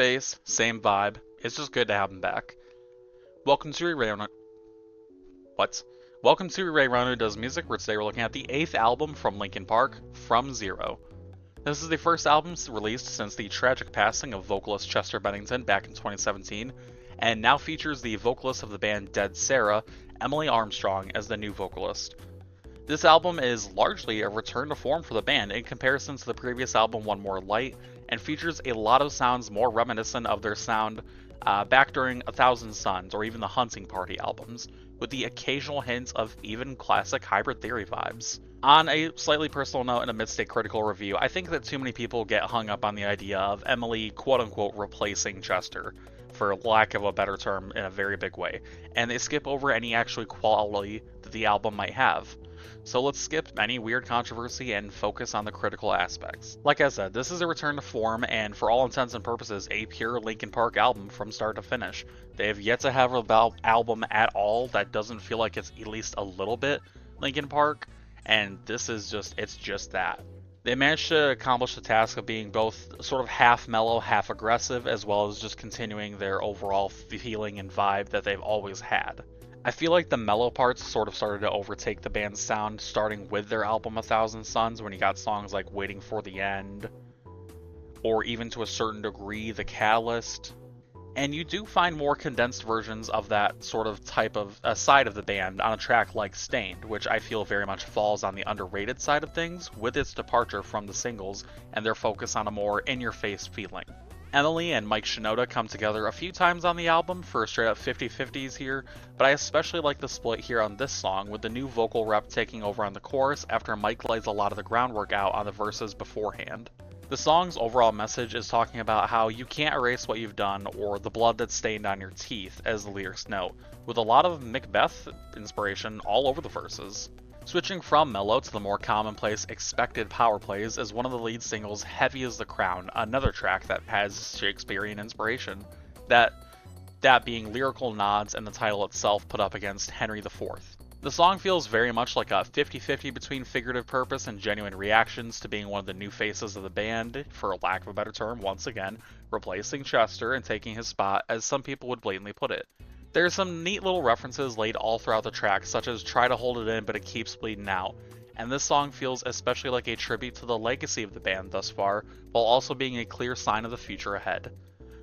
face, same vibe. It's just good to have him back. Welcome to Ray Runner. What? Welcome to Ray Runner Does Music, where today we're looking at the 8th album from Linkin Park, From Zero. This is the first album released since the tragic passing of vocalist Chester Bennington back in 2017, and now features the vocalist of the band Dead Sarah, Emily Armstrong, as the new vocalist. This album is largely a return to form for the band in comparison to the previous album One More Light, and features a lot of sounds more reminiscent of their sound back during A Thousand Suns or even the Hunting Party albums, with the occasional hints of even classic Hybrid Theory vibes. On a slightly personal note and amidst a critical review, I think that too many people get hung up on the idea of Emily quote-unquote replacing Chester, for lack of a better term, in a very big way, and they skip over any actual quality that the album might have. So let's skip any weird controversy and focus on the critical aspects. Like I said, this is a return to form and for all intents and purposes a pure Linkin Park album from start to finish. They have yet to have an album at all that doesn't feel like it's at least a little bit Linkin Park, and this is it's just that. They managed to accomplish the task of being both sort of half mellow, half aggressive, as well as just continuing their overall feeling and vibe that they've always had. I feel like the mellow parts sort of started to overtake the band's sound, starting with their album A Thousand Suns, when you got songs like Waiting for the End, or even to a certain degree, The Catalyst. And you do find more condensed versions of that sort of type of side of the band on a track like Stained, which I feel very much falls on the underrated side of things, with its departure from the singles and their focus on a more in-your-face feeling. Emily and Mike Shinoda come together a few times on the album for straight up 50-50s here, but I especially like the split here on this song, with the new vocal rep taking over on the chorus after Mike lays a lot of the groundwork out on the verses beforehand. The song's overall message is talking about how you can't erase what you've done or the blood that's stained on your teeth, as the lyrics note, with a lot of Macbeth inspiration all over the verses. Switching from mellow to the more commonplace expected power plays is one of the lead singles, Heavy as the Crown, another track that has Shakespearean inspiration, that being lyrical nods and the title itself put up against Henry IV. The song feels very much like a 50-50 between figurative purpose and genuine reactions to being one of the new faces of the band, for lack of a better term, once again, replacing Chester and taking his spot, as some people would blatantly put it. There are some neat little references laid all throughout the track, such as try to hold it in but it keeps bleeding out, and this song feels especially like a tribute to the legacy of the band thus far, while also being a clear sign of the future ahead.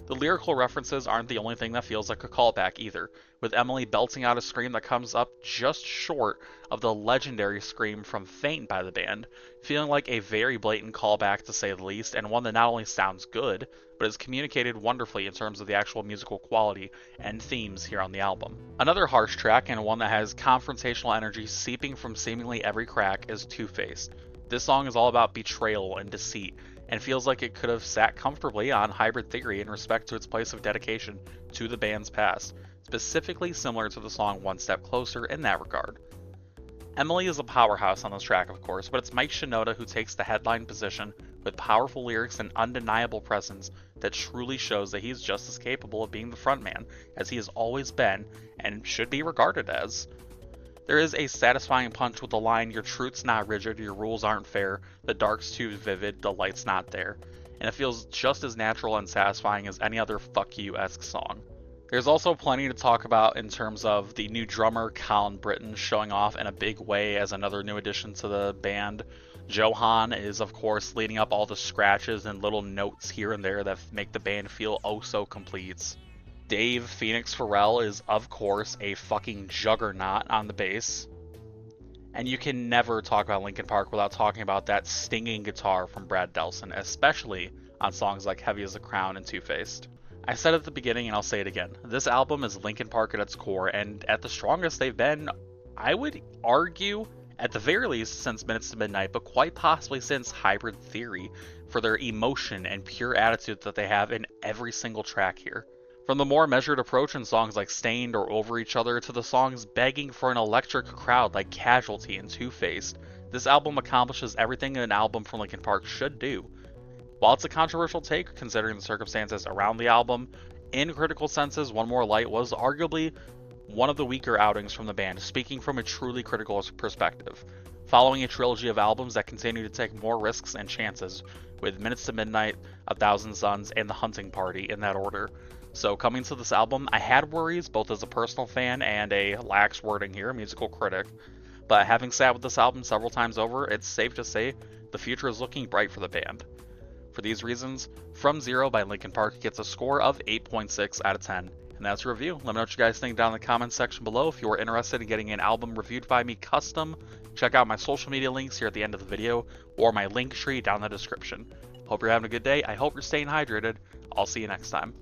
The lyrical references aren't the only thing that feels like a callback either, with Emily belting out a scream that comes up just short of the legendary scream from Faint by the band, feeling like a very blatant callback to say the least, and one that not only sounds good, but is communicated wonderfully in terms of the actual musical quality and themes here on the album. Another harsh track, and one that has confrontational energy seeping from seemingly every crack, is Two-Faced. This song is all about betrayal and deceit, and feels like it could have sat comfortably on Hybrid Theory in respect to its place of dedication to the band's past, specifically similar to the song One Step Closer in that regard. Emily is a powerhouse on this track, of course, but it's Mike Shinoda who takes the headline position with powerful lyrics and undeniable presence that truly shows that he's just as capable of being the frontman as he has always been and should be regarded as. There is a satisfying punch with the line, "Your truth's not rigid, your rules aren't fair, the dark's too vivid, the light's not there," and it feels just as natural and satisfying as any other fuck you-esque song. There's also plenty to talk about in terms of the new drummer, Colin Britton, showing off in a big way as another new addition to the band. Johan is, of course, leading up all the scratches and little notes here and there that make the band feel oh so complete. Dave Phoenix Farrell is, of course, a fucking juggernaut on the bass. And you can never talk about Linkin Park without talking about that stinging guitar from Brad Delson, especially on songs like Heavy as the Crown and Two-Faced. I said at the beginning and I'll say it again, this album is Linkin Park at its core, and at the strongest they've been, I would argue, at the very least since Minutes to Midnight, but quite possibly since Hybrid Theory, for their emotion and pure attitude that they have in every single track here. From the more measured approach in songs like Stained or Over Each Other to the songs begging for an electric crowd like Casualty and Two-Faced, this album accomplishes everything an album from Linkin Park should do. While it's a controversial take considering the circumstances around the album, in critical senses, One More Light was arguably one of the weaker outings from the band, speaking from a truly critical perspective. following a trilogy of albums that continue to take more risks and chances, with Minutes to Midnight, A Thousand Suns, and The Hunting Party in that order. So coming to this album, I had worries both as a personal fan and a lax wording here, musical critic. But having sat with this album several times over, it's safe to say the future is looking bright for the band. For these reasons, From Zero by Linkin Park gets a score of 8.6 out of 10. And that's a review. Let me know what you guys think down in the comments section below. If you are interested in getting an album reviewed by me custom, check out my social media links here at the end of the video, or my link tree down in the description. Hope you're having a good day. I hope you're staying hydrated. I'll see you next time.